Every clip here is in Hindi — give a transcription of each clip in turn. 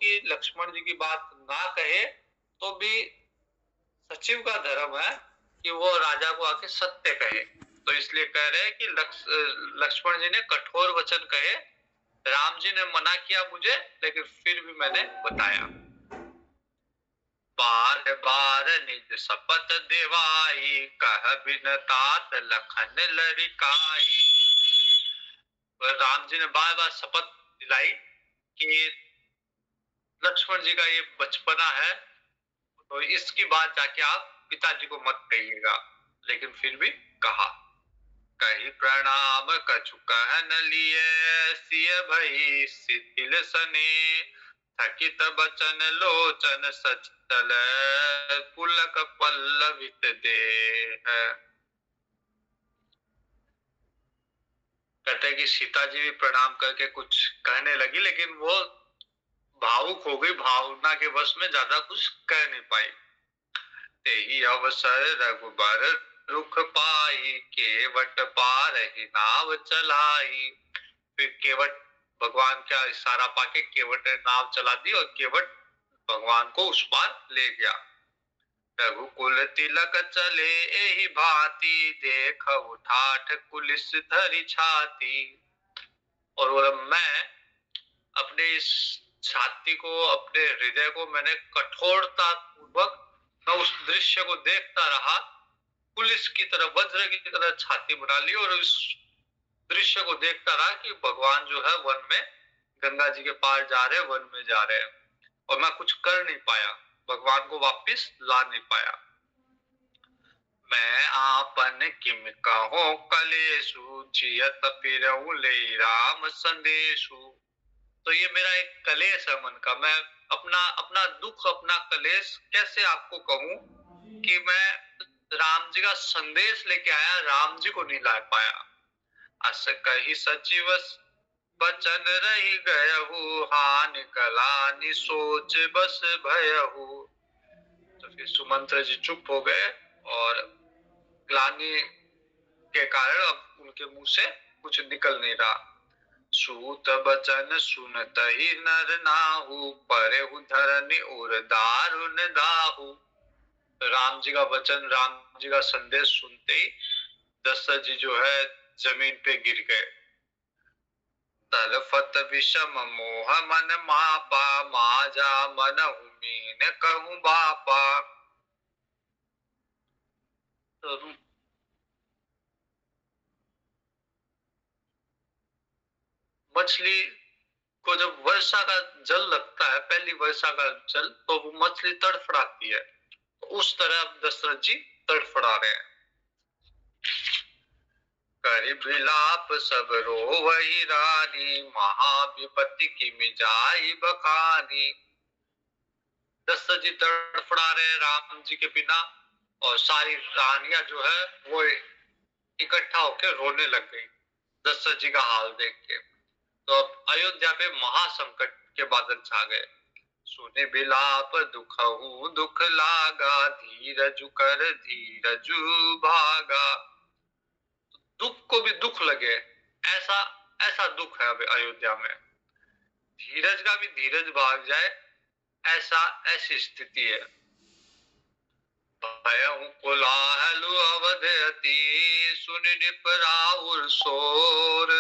कि लक्ष्मण जी की बात ना कहे तो भी सचिव का धर्म है कि वो राजा को आके सत्य कहे। तो इसलिए कह रहे हैं कि लक्ष्मण जी ने कठोर वचन कहे, राम जी ने मना किया मुझे, लेकिन फिर भी मैंने बताया। बार बार निज शपथ देवाई, कह बिन तात लखन लरिकाई। राम जी ने बार बार शपथ दिलाई कि लक्ष्मण जी का ये बचपना है, तो इसकी बात जाके आप पिताजी को मत कहिएगा। लेकिन फिर भी कहा। कही प्रणाम कछु कहन लिए, सिय भई शिथिल सने। थकित बचन लोचन सचल, पुलक पल्लवित देह। कहते हैं कि सीता जी भी प्रणाम करके कुछ कहने लगी, लेकिन वो भावुक हो गई, भावना के वश में ज्यादा कुछ कह नहीं पाई। तेहि अवसर रघुबर रुख पाई, केवट पार ही नाव चलाई। फिर केवट भगवान का इशारा पाके केवट ने नाव चला दी और केवट भगवान को उस पार ले गया। रघुकुल तिलक चले एहि भांति, देख ठाठ कुलिस धरि छाती। और बोला मैं अपने इस छाती को, अपने हृदय को मैंने कठोरता पूर्वक मैं उस दृश्य को देखता रहा। पुलिस की तरह, वज्र की तरह छाती बना ली और उस दृश्य को देखता रहा कि भगवान जो है वन में गंगा जी के पार जा रहे हैं, वन में जा रहे हैं, और मैं कुछ कर नहीं पाया, भगवान को वापिस ला नहीं पाया। मैं आपन किम कहो कलेशु, जियत फिरऊ ले राम संदेशु। तो ये मेरा एक कलेश है मन का। मैं अपना अपना दुख, अपना कलेश कैसे आपको कहूं कि मैं राम जी का संदेश लेके आया, राम जी को नहीं ला पाया। अस कही सचिव बचन रही गयहु, हानि कलानि सोच बस भयहु। तो फिर सुमंत्र जी चुप हो गए और ग्लानि के कारण अब उनके मुंह से कुछ निकल नहीं रहा। सूत बचन सुनत ही नर नाहु, परेहु धरनी और दारुन दाहु। राम जी का वचन, राम जी का संदेश सुनते ही दशरथ जी जो है जमीन पे गिर गए। तलफत विषम मोह मन मापा, माजा मन मीन कहूं बापा। तो मछली को जब वर्षा का जल लगता है, पहली वर्षा का जल, तो वो मछली तड़फड़ाती है। उस तरह दशरथ जी तड़फड़ा रहे हैं। करि विलाप सब रो वही रानी, महाविपत्ति की मिजाई बखानी। दशरथ जी तड़फड़ा रहे हैं राम जी के बिना, और सारी रानियां जो है वो इकट्ठा होकर रोने लग गई दशरथ जी का हाल देख के। तो अब अयोध्या पे महासंकट के बादल छा गए। सुने बिलाप दुखहु दुख लागा, धीरजु कर धीरजु भागा। दुख को भी दुख लगे, ऐसा ऐसा दुख है अब अयोध्या में। धीरज का भी धीरज भाग जाए, ऐसा ऐसी स्थिति है। भयहु कोलाहलु अवधयति, सुनि निपराउर शोर।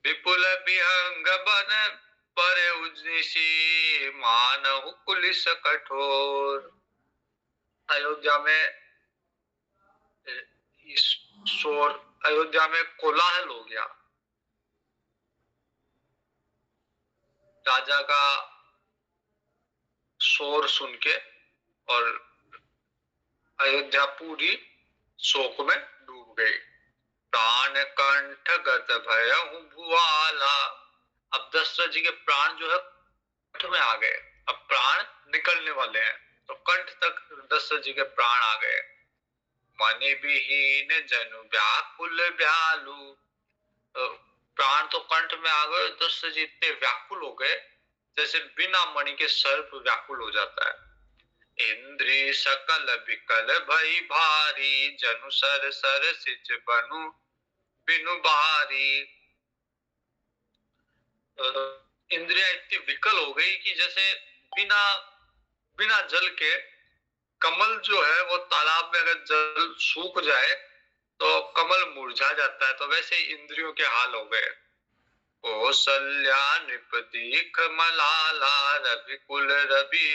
विपुल विहंग बन परे उजनिसी, मानहु पुलिस कठोर। अयोध्या में इस शोर, अयोध्या में कोलाहल हो गया। राजा का शोर सुन के, और अयोध्या पूरी शोक में डूब गई। प्राण कंठ गत भयहु भुआला। अब दशरथ जी के प्राण जो है कंठ में आ गए, अब प्राण निकलने वाले हैं, तो कंठ तक दशरथ जी के प्राण आ गए। मनि विहीन जनु व्याकुल व्यालु। प्राण तो कंठ में आ गए, दशरथ जी इतने व्याकुल हो गए जैसे बिना मणि के सर्प व्याकुल हो जाता है। इंद्री सकल विकल भई भारी, जनु सर सर सिच बनु बिनु बारी। इंद्रियां इतनी विकल हो गई कि जैसे बिना बिना जल के कमल जो है वो तालाब में अगर जल सूख जाए तो कमल मुरझा जाता है, तो वैसे इंद्रियों के हाल हो गए। कौसल्या नृपति मलाला रविकुल रवि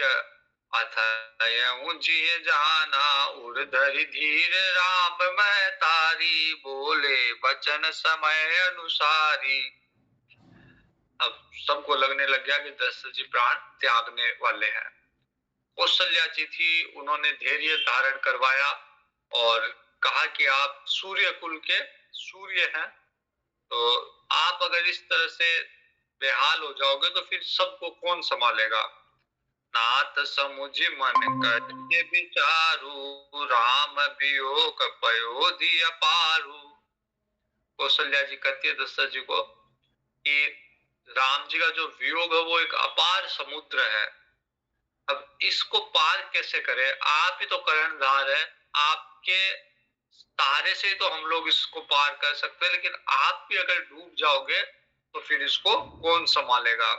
अथयउ जिय जाना उर धरि धीर राम मैं तारी बोले वचन समय अनुसारी। अब सबको लगने लग गया कि दशरथ जी प्राण त्यागने वाले हैं। कौशल्या जी थी, उन्होंने धैर्य धारण करवाया और कहा कि आप सूर्य कुल के सूर्य हैं, तो आप अगर इस तरह से बेहाल हो जाओगे तो फिर सबको कौन संभालेगा। नाथ समुझ मन कर विचारू राम वियोग पयोधि अपारू। कौशल्या जी कहती है दशरथ जी को कि राम जी का जो वियोग है वो एक अपार समुद्र है, अब इसको पार कैसे करें, आप ही तो कर्णधार है, आपके सहारे से ही तो हम लोग इसको पार कर सकते हैं, लेकिन आप भी अगर डूब जाओगे तो फिर इसको कौन संभालेगा।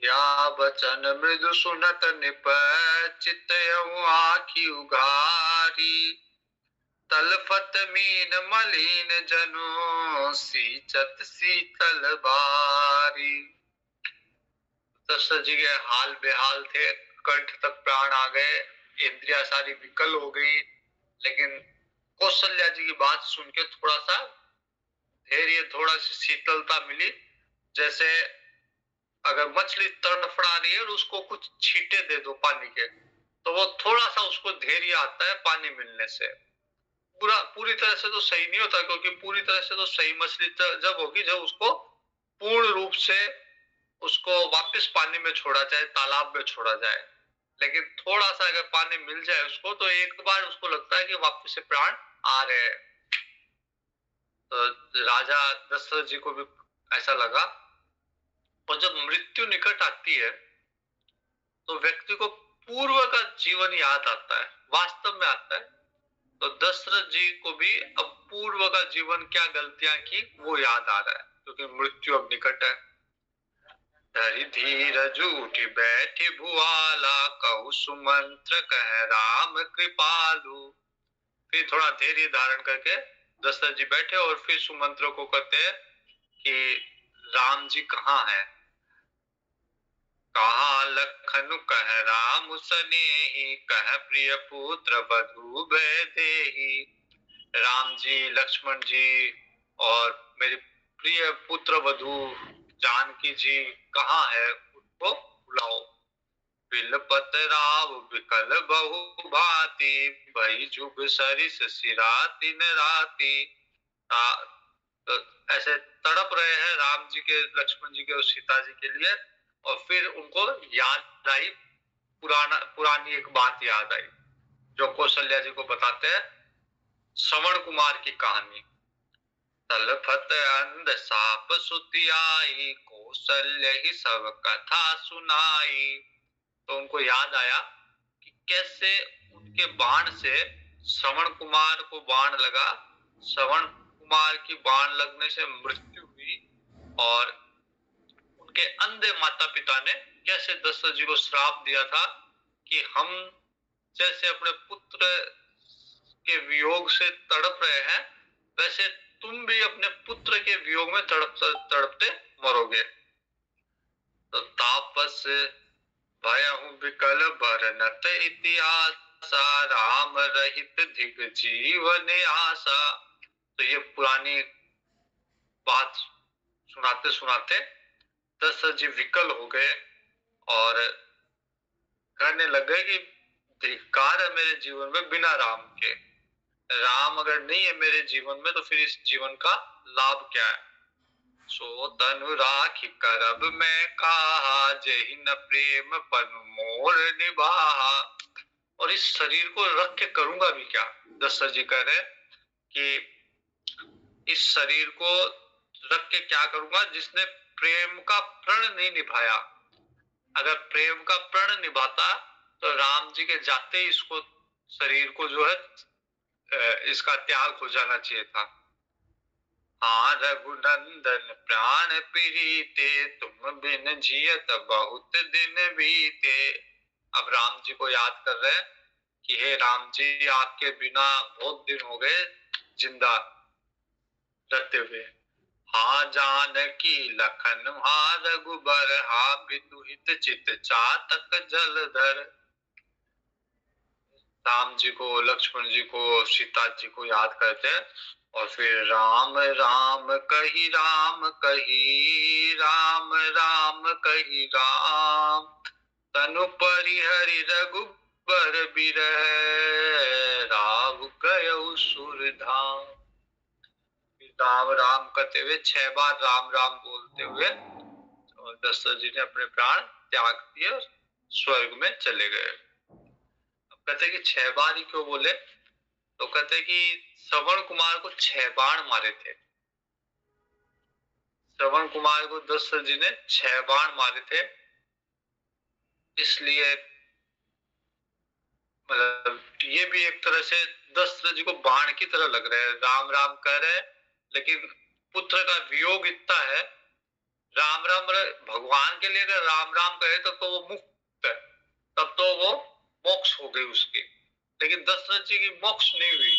या बचन मृदु सुनत निप चित आखी उघारी तलफत मीन मलिन जनु सींचत शीतल बारी। दशरथ जी के हाल बेहाल थे, कंठ तक प्राण आ गए, इंद्रिया सारी विकल हो गई, लेकिन कौशल्या जी की बात सुन के थोड़ा सा धैर्य, थोड़ा सी शीतलता मिली। जैसे अगर मछली तड़फड़ा रही है और उसको कुछ छींटे दे दो पानी के, तो वो थोड़ा सा उसको धैर्य आता है पानी मिलने से। पूरी तरह से तो सही नहीं होता, क्योंकि पूरी तरह से तो सही मछली जब होगी जब उसको पूर्ण रूप से उसको वापस पानी में छोड़ा जाए, तालाब में छोड़ा जाए। लेकिन थोड़ा सा अगर पानी मिल जाए उसको, तो एक बार उसको लगता है कि वापस से प्राण आ रहे हैं। तो राजा दशरथ जी को भी ऐसा लगा। और जब मृत्यु निकट आती है तो व्यक्ति को पूर्व का जीवन याद आता है, वास्तव में आता है। तो दशरथ जी को भी अब पूर्व का जीवन क्या गलतियां की वो याद आ रहा है, क्योंकि मृत्यु अब निकट है। धरि धीरज उठी बैठी भुआला कहु सुमंत्र कह राम कृपालु। फिर थोड़ा धैर्य धारण करके दशरथ जी बैठे और फिर सुमंत्र को कहते हैं कि राम जी कहाँ है। कहा लखन कह राम सनेही कह प्रिय पुत्र बधु देही। राम जी, लक्ष्मण जी और मेरे प्रिय पुत्र वधु जानकी जी कहाँ है, उनको बुलाओ। बिलपत राव विकल बहु भांति भई जुग सरिस सिरा दिन राति। तो ऐसे तड़प रहे हैं राम जी के, लक्ष्मण जी के और सीता जी के लिए। और फिर उनको याद आई, पुरानी एक बात याद आई जो कौशल्या जी को बताते हैं, श्रवण कुमार की कहानी। तलफत अंध साप सुति आई कौशल्य ही सब कथा सुनाई। तो उनको याद आया कि कैसे उनके बाण से श्रवण कुमार को बाण लगा, श्रवण कुमार की बाण लगने से मृत्यु हुई, और उनके अंधे माता पिता ने कैसे दशरथ जी को श्राप दिया था कि हम जैसे अपने पुत्र के वियोग से तड़प रहे हैं, वैसे तुम भी अपने पुत्र के वियोग में तड़पते तड़पते मरोगे। तो तापस भयहु विकल भरनत इतिहास राम रहित धिक जीवन आशा। तो ये पुरानी बात सुनाते सुनाते दशरथ जी विकल हो गए और कहने लग गए कि धिक्कार है मेरे जीवन में बिना राम के। राम अगर नहीं है मेरे जीवन में तो फिर इस जीवन का लाभ क्या है। सो तनु राखी करब मैं कहा जहि न प्रेम पनु मोर निभाहा। और इस शरीर को रख के करूंगा भी क्या। दशरथ जी कह रहे कि इस शरीर को रख के क्या करूंगा जिसने प्रेम का प्रण नहीं निभाया। अगर प्रेम का प्रण निभाता तो राम जी के जाते ही इसको, शरीर को जो है इसका त्याग हो जाना चाहिए था। हाँ रघुनंदन प्राण प्रीते, तुम बिन जियत बहुत दिन बीते। अब राम जी को याद कर रहे हैं कि हे राम जी, आपके बिना बहुत दिन हो गए जिंदा रहते हुए। हाँ जानकी लखन हाँ रघुबर, हाँ बितु हित चित चातक जलधर। राम जी को, लक्ष्मण जी को, सीता जी को याद करते हैं। और फिर राम राम कही राम कही, राम राम कही राम, तनु परिहरि रघुबर बिरह, राव गयो सुरधाम। राम राम करते हुए 6 बार राम राम बोलते हुए और दशरथ जी ने अपने प्राण त्याग दिए और स्वर्ग में चले गए। अब कहते हैं कि 6 बार ही क्यों बोले, तो कहते हैं कि श्रवण कुमार को 6 बाण मारे थे। श्रवण कुमार को दशरथ जी ने 6 बाण मारे थे, इसलिए मतलब ये भी एक तरह से दशरथ जी को बाण की तरह लग रहा है। राम राम कह रहे हैं लेकिन पुत्र का वियोग इतना है। राम राम भगवान के लिए अगर राम राम कहे तब तो वो मुक्त है, तब तो वो मोक्ष हो गई उसकी। लेकिन दशरथ जी की मोक्ष नहीं हुई,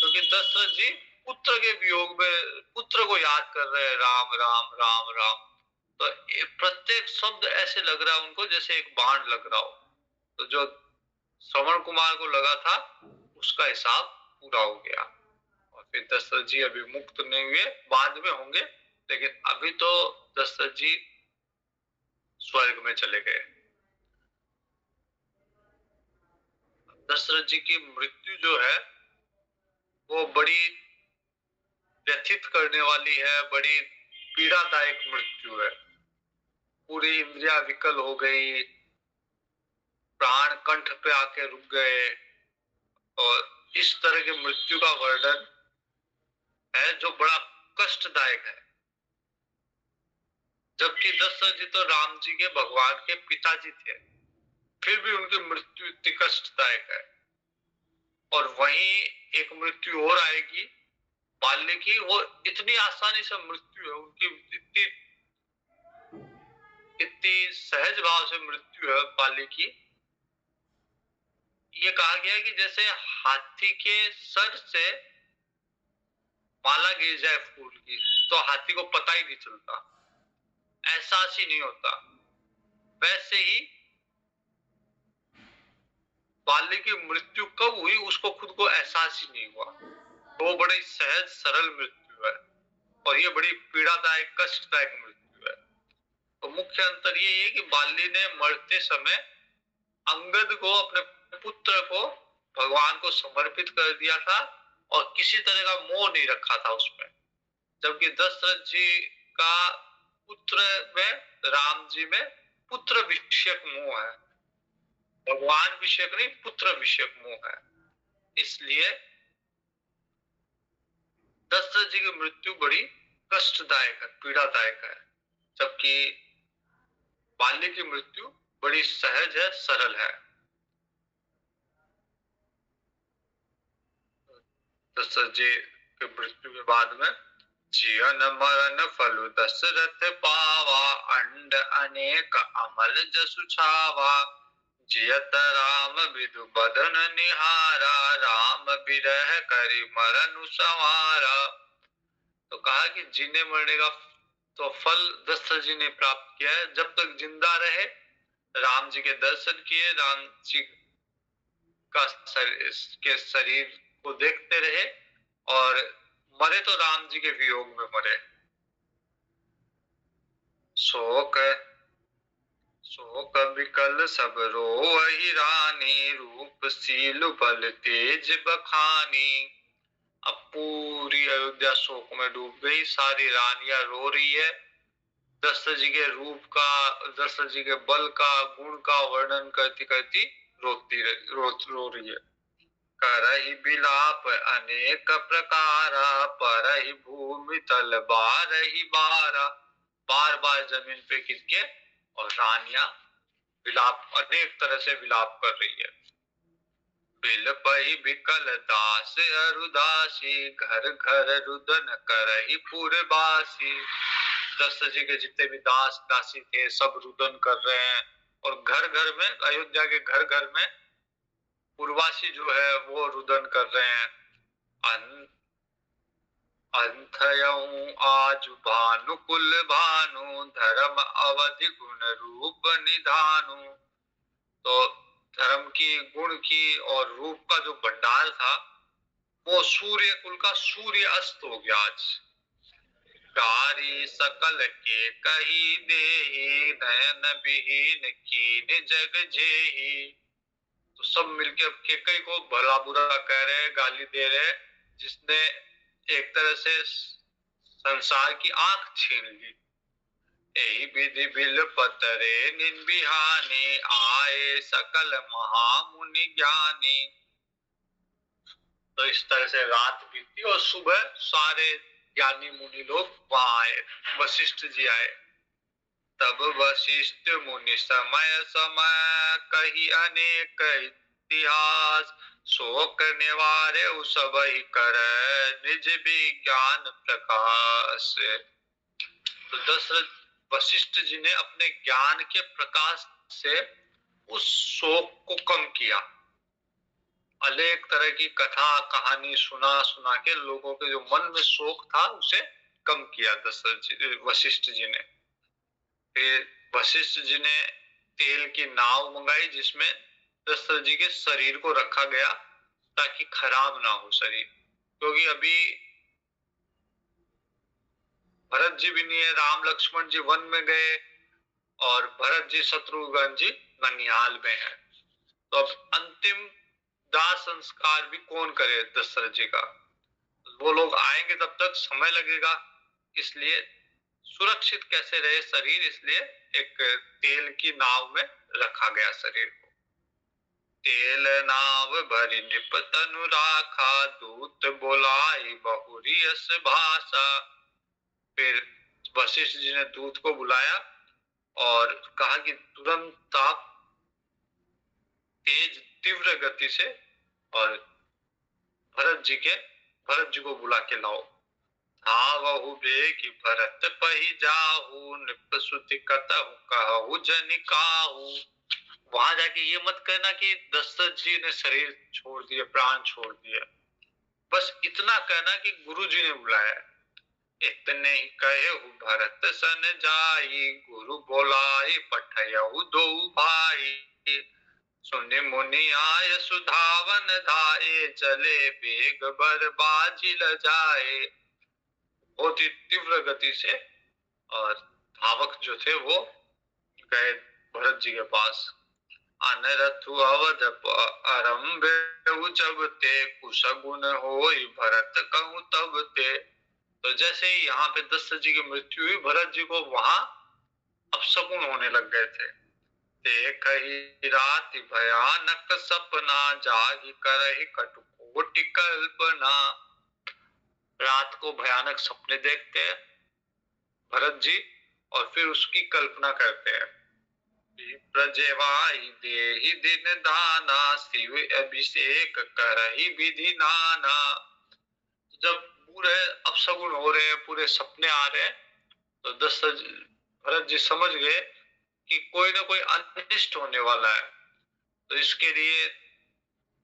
क्योंकि दशरथ जी पुत्र के वियोग में पुत्र को याद कर रहे हैं, राम राम राम राम। तो प्रत्येक शब्द ऐसे लग रहा है उनको जैसे एक बाण लग रहा हो। तो जो श्रवण कुमार को लगा था उसका हिसाब पूरा हो गया। और फिर दशरथ जी अभी मुक्त नहीं हुए, बाद में होंगे, लेकिन अभी तो दशरथ जी स्वर्ग में चले गए। दशरथ जी की मृत्यु जो है वो बड़ी व्यथित करने वाली है, बड़ी पीड़ादायक मृत्यु है। पूरी इंद्रिया विकल हो गई, प्राण कंठ पे आके रुक गए। और इस तरह की मृत्यु का वर्णन है जो बड़ा कष्टदायक है। जबकि दशरथ जी तो राम जी के, भगवान के पिताजी थे, फिर भी उनकी मृत्यु इतनी कष्टदायक है। और वहीं एक मृत्यु और आएगी बाल्य की, वो इतनी आसानी से मृत्यु है उनकी, इतनी इतनी सहज भाव से मृत्यु है बाल्य की। ये कहा गया है कि जैसे हाथी के सर से माला गिर जाए फूल की तो हाथी को पता ही नहीं चलता, एहसास ही नहीं होता, वैसे ही बाल्य की मृत्यु कब हुई उसको खुद को एहसास ही नहीं हुआ। तो वो बड़ी सहज सरल मृत्यु है और ये बड़ी पीड़ादायक कष्टदायक मृत्यु है। तो मुख्य अंतर ये है कि बाली ने मरते समय अंगद को, अपने पुत्र को, भगवान को समर्पित कर दिया था और किसी तरह का मोह नहीं रखा था उसमें। जबकि दशरथ जी का पुत्र में, राम जी में पुत्र विषयक मोह है, भगवान विषयक नहीं, पुत्र विषयक मोह है। इसलिए दशरथ जी की मृत्यु बड़ी कष्टदायक है, पीड़ादायक है। जबकि बाल्य की मृत्यु बड़ी सहज है, सरल है। दशरथ जी की मृत्यु के बाद में जीवन मरण फल दशरथ पावा, अंड अनेक अमल जसु छावा, जियत राम विदु बदन निहारा, राम बिरह करि मरनु संवारा। तो कहा कि जीने मरने का तो फल दशरथ जी ने प्राप्त किया है। जब तक जिंदा रहे राम जी के दर्शन किए, राम जी का के शरीर को देखते रहे, और मरे तो राम जी के वियोग में मरे। शोक शोक विकल सब रोहि रानी, रूप सीलु बल तेज बखानी। अब पूरी अयोध्या शोक में डूब गई, सारी रानियां रो रही है। दशरथ जी के रूप का, दशरथ जी के बल का, गुण का वर्णन करती करती रो रही है। करहि बिलाप अनेक प्रकारा, परहि भूमि तल बारहि बारा। बार बार जमीन पे गिर के और रानियां विलाप, अनेक तरह से विलाप कर रही है। बिल पही बिकल दास अरुदासी, घर घर रुदन करही पुरबासी। दशरथ जी के जितने भी दास दासी थे सब रुदन कर रहे हैं, और घर घर में, अयोध्या के घर घर में पुरवासी जो है वो रुदन कर रहे हैं। अंथयऊ आज भानुकुल भानु, धर्म अवधि गुण रूप निधानु। तो धर्म की, गुण की और रूप का जो भंडार था वो सूर्य कुल का सूर्य अस्त हो गया आज। कारी सकल के कही देहि, नयन विहीन कीन जग जेहि। तो सब मिलके अब केकई को भला बुरा कह रहे, गाली दे रहे, जिसने एक तरह से संसार की आंख छीन ली। यही विधि बिल पतरे निन बिहानी, आए सकल महामुनि ज्ञानी। तो इस तरह से रात बीती और सुबह सारे ज्ञानी मुनि लोग वहां आए, वशिष्ठ जी आए। तब वशिष्ठ मुनि समय समय, कही अनेक इतिहास। शोक निवारे सब ही कर, निज विज्ञान प्रकाश। तो दशरथ वशिष्ठ जी ने अपने ज्ञान के प्रकाश से उस शोक को कम किया। अनेक तरह की कथा कहानी सुना सुना के लोगों के जो मन में शोक था उसे कम किया दशरथ जी, वशिष्ठ जी ने। फिर वशिष्ठ जी ने तेल की नाव मंगाई जिसमें दशरथ जी के शरीर को रखा गया ताकि खराब ना हो शरीर, क्योंकि अभी भरत जी भी नहीं है, राम लक्ष्मण जी वन में गए और भरत जी शत्रुघ्न जी ननिहाल में है। तो अब अंतिम दाह संस्कार भी कौन करे दशरथ जी का? वो लोग आएंगे तब तक समय लगेगा, इसलिए सुरक्षित कैसे रहे शरीर, इसलिए एक तेल की नाव में रखा गया शरीर को। तेल नाव भरी निप तनु राखा, दूत बोलाई बहुरी यस भाषा। फिर वशिष्ठ जी ने दूत को बुलाया और कहा कि तुरंत आप तेज तीव्र गति से और भरत जी को बुला के लाओ। धावहु बेगी भरत पही जाहु, निप सुति कतहु कहु जनिकाहु। वहां जाके ये मत कहना कि दशरथ जी ने शरीर छोड़ दिया, प्राण छोड़ दिया, बस इतना कहना कि गुरु जी ने बुलाया। इतने ही कहे भरत सन जाई, गुरु बोलाई पठयहु दो भाई। सुनि मुनि आय सुधावन धाये, चले बेग बर बाजी ल जाए। बहुत ही तीव्र गति से और धावक जो थे वो गए भरत जी के पास। अनरथु अवध आरंभ जब ते, कुशगुन होई भरत कहूं तब ते। तो जैसे ही यहाँ पे दशरथ जी की मृत्यु हुई, भरत जी को वहां अपशकुन होने लग गए थे। देख ही रात भयानक सपना, जागी करहि कटुकोटि कल्पना। रात को भयानक सपने देखते हैं भरत जी और फिर उसकी कल्पना करते हैं। प्रजेवाई देहि दिन दाना, शिव अभिषेक करहि विधि नाना। जब पूरे अपशगुन हो रहे हैं, पूरे सपने आ रहे हैं, तो दशरथ भरत जी समझ गए कि कोई ना कोई अनिष्ट होने वाला है। तो इसके लिए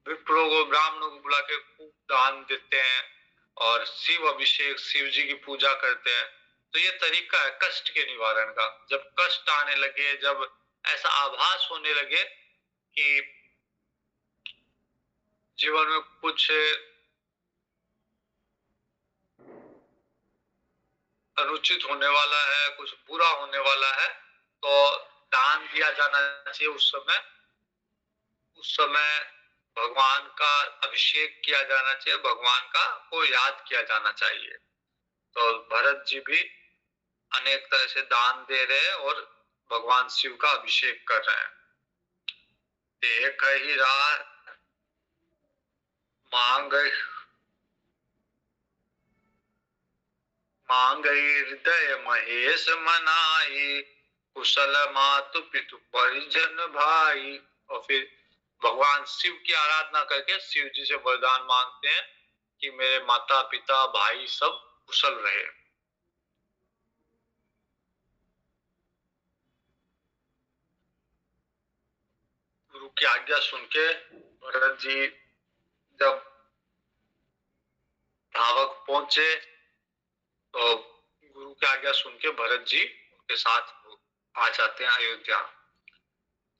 विप्रों को, ब्राह्मणों को बुला के खूब दान देते हैं और शिव अभिषेक, शिव जी की पूजा करते हैं। तो ये तरीका है कष्ट के निवारण का। जब कष्ट आने लगे, जब ऐसा आभास होने लगे कि जीवन में कुछ अनुचित होने वाला है, कुछ बुरा होने वाला है, तो दान दिया जाना चाहिए। उस समय भगवान का अभिषेक किया जाना चाहिए, भगवान का को याद किया जाना चाहिए। तो भरत जी भी अनेक तरह से दान दे रहे हैं और भगवान शिव का अभिषेक कर रहे हैं। देख ही रात मांग हृदय महेश मनाई, कुशल मातु पितु परिजन भाई। और फिर भगवान शिव की आराधना करके शिव जी से वरदान मांगते हैं कि मेरे माता पिता भाई सब कुशल रहे। गुरु की आज्ञा सुन के भरत जी जब धावक पहुंचे तो गुरु की आज्ञा सुन के भरत जी उनके साथ आ जाते हैं अयोध्या।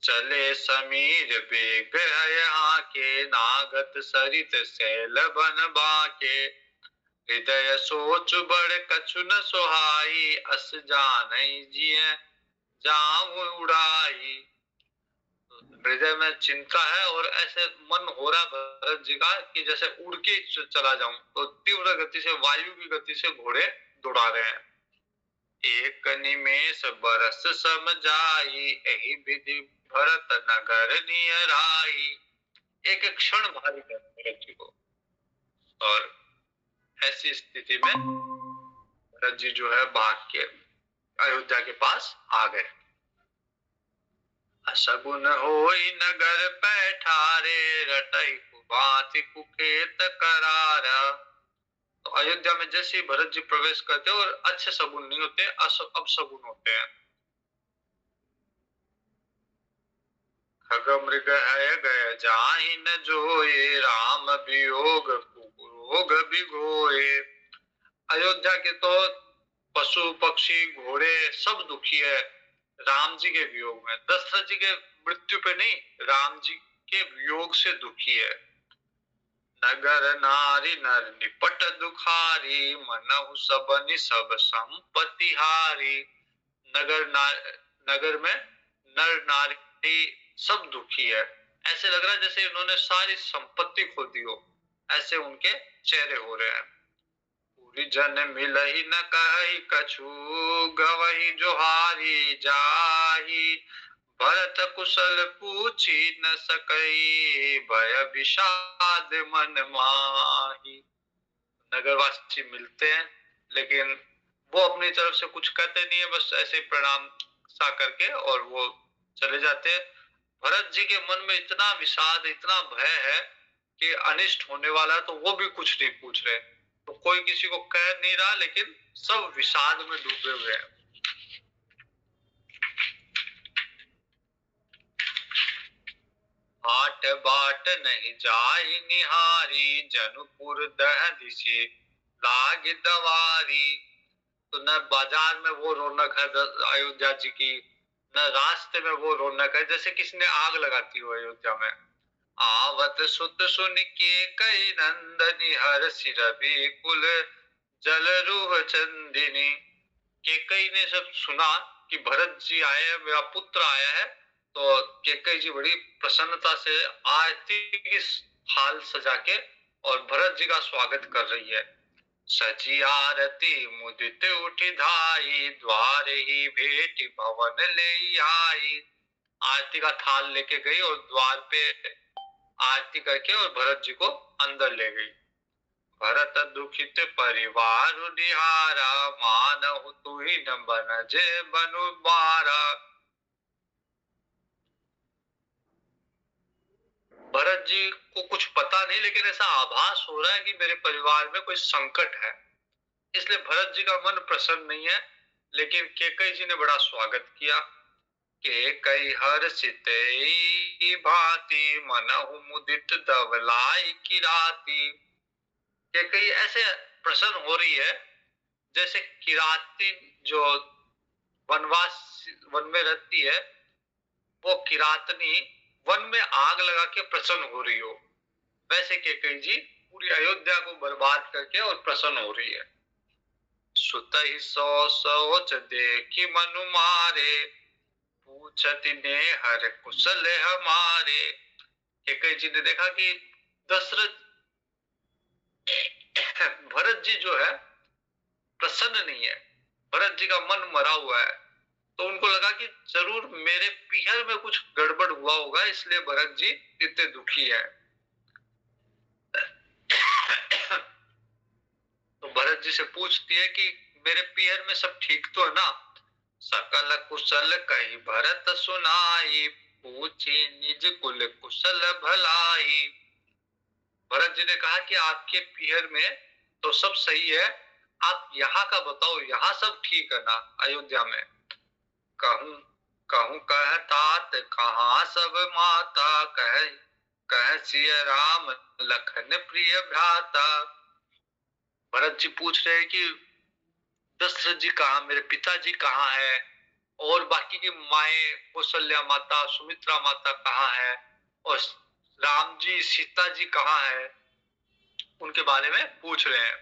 चले समीर बेग यहाँ के, नागत सरित सैल बन बाके, हृदय सोच बड़ कछु न सोहाई, अस जानई जिय जाऊं उड़ाई। हृदय में चिंता है और ऐसे मन हो रहा भरत जी का कि जैसे उड़ के चला जाऊं, तो तीव्र गति से वायु की गति से घोड़े दौड़ा रहे हैं। एक निमेष बरस समझाई, यही विधि भरत नगर नियराई। एक क्षण भारी कर भरत जी को, और ऐसी स्थिति में भरत जी जो है भाग के अयोध्या के पास आ गए। असगुन होई नगर पैठारे, रटई कुभांति कुखेत करारा। तो अयोध्या में जैसे ही भरत जी प्रवेश करते हैं और अच्छे सगुन नहीं होते, अपशगुन होते हैं। खग मृग है गय जाहि न जोए, राम वियोग कुरोग बिगोए। अयोध्या के तो पशु पक्षी घोड़े सब दुखी है राम जी के वियोग में। दशरथ जी के मृत्यु पे नहीं, राम जी के वियोग से दुखी है। नगर नारी नर निपट दुखारी, मनहु सबनि सब संपत्ति हारी। नगर में नर नारी सब दुखी है। ऐसे लग रहा है जैसे उन्होंने सारी संपत्ति खो दी हो, ऐसे उनके चेहरे हो रहे हैं। पूरी जन मिलहि न कहि कछु, गवहि जोहारी जाहि, भरत कुशल पूछी न सकई, भय विषाद मन माही। नगरवासी मिलते हैं लेकिन वो अपनी तरफ से कुछ कहते नहीं है, बस ऐसे प्रणाम सा करके और वो चले जाते हैं। भरत जी के मन में इतना विषाद, इतना भय है कि अनिष्ट होने वाला है, तो वो भी कुछ नहीं पूछ रहे। तो कोई किसी को कह नहीं रहा, लेकिन सब विषाद में डूबे हुए हैं। हाट बाट नहीं जाई निहारी, जनुपुर दह दिशे लाग दवारी। तो न बाजार में वो रौनक है अयोध्या जी की, न रास्ते में वो रौनक है, जैसे किसी ने आग लगाती हो अयोध्या में। आवत सुत सुन के कई नंदनी, हर सिरभी कुल जल रूह चंदिनी। केकई ने जब सुना कि भरत जी आए हैं, मेरा पुत्र आया है, तो केकई जी बड़ी प्रसन्नता से आरती की थाल सजा के और भरत जी का स्वागत कर रही है। सची आरती मुदित उठी धाई, द्वार ही भेटी भवन ले आई। आरती का थाल लेके गई और द्वार पे आरती करके और भरत जी को अंदर ले गई। भरत दुखित परिवार निहारा, मानहु तुहि न बनजे बनु बारा। भरत जी को कुछ पता नहीं, लेकिन ऐसा आभास हो रहा है कि मेरे परिवार में कोई संकट है, इसलिए भरत जी का मन प्रसन्न नहीं है। लेकिन केकई जी ने बड़ा स्वागत किया। केकई हर्षित भांति, मनहु मुदित धवलाई की राती। केकई ऐसे प्रसन्न हो रही है जैसे किराती जो वन में रहती है, वो किरातनी वन में आग लगा के प्रसन्न हो रही हो, वैसे केकई जी पूरी अयोध्या को बर्बाद करके और प्रसन्न हो रही है। सुतहि सौ सोच देखी मनु मारे, पूछति ने हर कुशल हमारे। केकई जी ने देखा कि दशरथ भरत जी जो है प्रसन्न नहीं है, भरत जी का मन मरा हुआ है। तो उनको लगा कि जरूर मेरे पीहर में कुछ गड़बड़ हुआ होगा, इसलिए भरत जी इतने दुखी है। तो भरत जी से पूछती है कि मेरे पीहर में सब ठीक तो है ना। सकल कुशल कही भरत सुनाई, पूछी निज कुल कुशल भलाई। भरत जी ने कहा कि आपके पीहर में तो सब सही है, आप यहाँ का बताओ, यहाँ सब ठीक है ना अयोध्या में? कहूँ कहूँ कह तात कहाँ सब माता, कह कह सिय राम लखन प्रिय भ्राता। भरत जी पूछ रहे हैं कि दशरथ जी कहाँ, मेरे पिताजी कहाँ है, और बाकी की माए कौशल्या माता सुमित्रा माता कहाँ है, और राम जी सीता जी कहाँ है, उनके बारे में पूछ रहे हैं।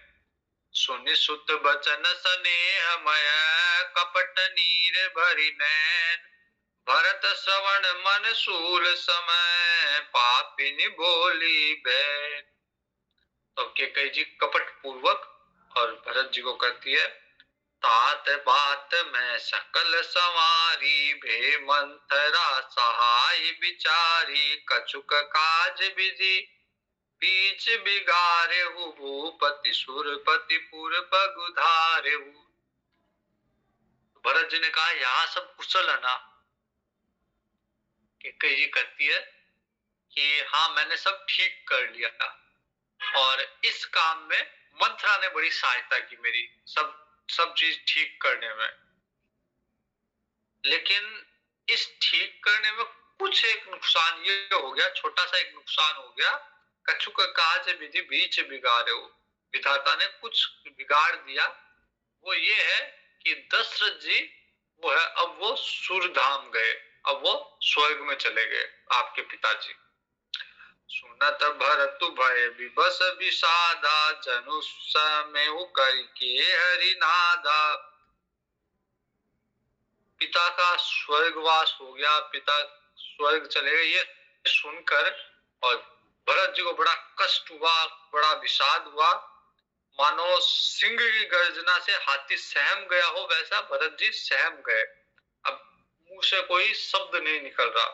सुनि सुत बचन स्नेह मय, कपट नीर भरि नैन, भरत श्रवण मन सूल समय, पापिनी बोली बैन। तो कैकेयी जी कपट पूर्वक और भरत जी को कहती है, तात बात में सकल संवारी, भे मंथरा सहाय विचारी, कछुक काज विधि बीच बिगारे हु, भूपति सुरपति पुर पगुधारे हु। भरत जी ने कहा यहाँ सब कुशल है ना? कैकेयी जी कहती है कि हाँ मैंने सब ठीक कर लिया था, और इस काम में मंथरा ने बड़ी सहायता की मेरी, सब सब चीज ठीक करने में। लेकिन इस ठीक करने में कुछ एक नुकसान ये हो गया, छोटा सा एक नुकसान हो गया। कछुक काज विधि बीच बिगाड़े हो, विधाता ने कुछ बिगाड़ दिया। वो ये है कि दशरथ जी वो है अब वो सूरधाम गए, अब वो स्वर्ग में चले गए आपके पिताजी। सुनत भरत भय विबस विषादा, जनु समय करके हरिनादा। पिता का स्वर्गवास हो गया, पिता स्वर्ग चले गए, ये सुनकर और भरत जी को बड़ा कष्ट हुआ, बड़ा विषाद हुआ। मानो सिंह की गर्जना से हाथी सहम गया हो, वैसा भरत जी सहम गए। अब मुंह से कोई शब्द नहीं निकल रहा।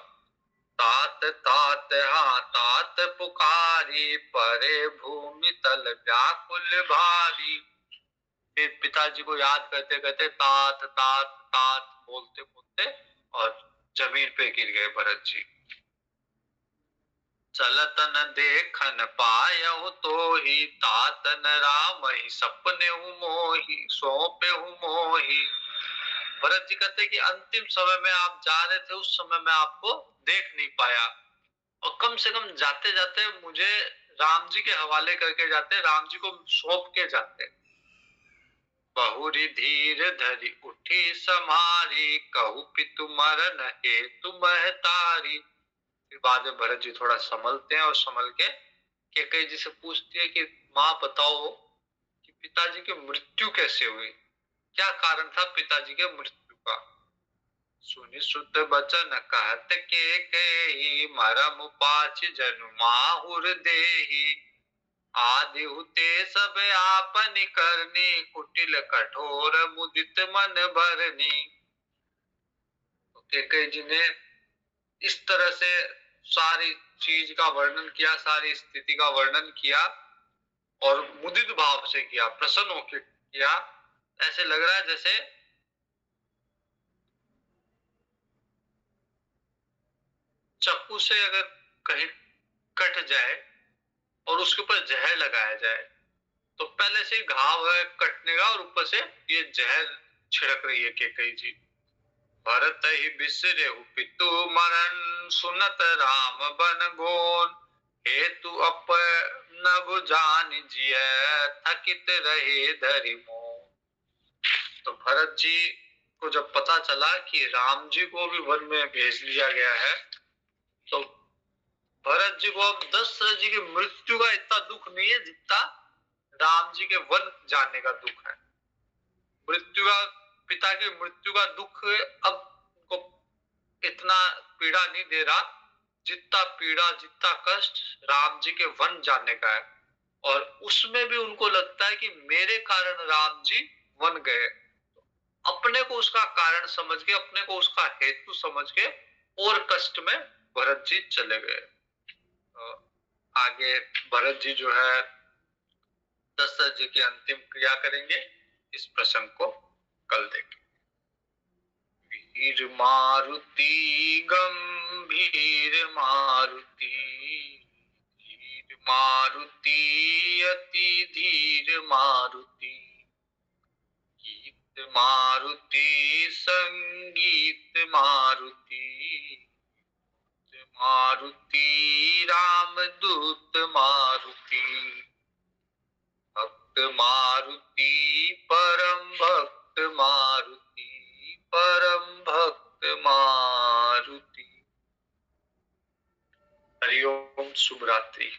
तात तात हाँ तात पुकारी, परे भूमि तल व्याकुल भारी। फिर पिताजी को याद करते करते तात तात तात बोलते बोलते और जमीन पे गिर गए भरत जी। चलत न देखन पायहु तो ही, तात न राम ही सपने हूँ मोही, सौंपे हूँ मोही। भरत जी कहते कि अंतिम समय में आप जा रहे थे, उस समय में आपको देख नहीं पाया, और कम से कम जाते जाते मुझे राम जी के हवाले करके जाते, राम जी को सौंप के जाते। बहुरी धीर धरी उठी समारी, कहू पितु मरन हेतु महतारी। फिर बाद में भरत जी थोड़ा संभलते हैं, और संभल के कैकेयी जी से पूछती है कि माँ बताओ कि पिताजी की मृत्यु कैसे हुई, क्या कारण था पिताजी के मृत्यु का? सुनि सुत बचन कहत कैकेयी, मरम पाछ जनु माहुर देही, आदि हुते सब आपन करनी, कुटिल कठोर मुदित मन भरनी। कैकेयी जी ने इस तरह से सारी चीज का वर्णन किया, सारी स्थिति का वर्णन किया, और मुदित भाव से किया, प्रसन्न होकर किया। ऐसे लग रहा है जैसे चाकू से अगर कहीं कट जाए और उसके ऊपर जहर लगाया जाए, तो पहले से घाव है कटने का, और ऊपर से ये जहर छिड़क रही है कैकेयी जी। भरत ही बिसरे पितु मरण, सुनत राम बन गोन, हेतु अपन जान जिय, थकित रहे धरि मोह। तो भरत जी को जब पता चला कि राम जी को भी वन में भेज लिया गया है, तो भरत जी को अब दशरथ जी की मृत्यु का इतना दुख नहीं है जितना राम जी के वन जाने का दुख है। मृत्यु का, पिता की मृत्यु का दुख अब उनको इतना पीड़ा नहीं दे रहा जितना पीड़ा, जितना कष्ट राम जी के वन जाने का है। और उसमें भी उनको लगता है कि मेरे कारण राम जी वन गए। अपने को उसका कारण समझ के, अपने को उसका हेतु समझ के और कष्ट में भरत जी चले गए। आगे भरत जी जो है दशरथ जी की अंतिम क्रिया करेंगे, इस प्रसंग को कल देखेंगे। धीर मारुति गंभीर मारुति, धीर मारुति अति धीर मारुति, गीत मारुति संगीत मारुति, मारुति रामदूत मारुति, भक्त मारुति परम भक्त मारुति, परम भक्त मारुति। हरिओम, शुभ रात्रि।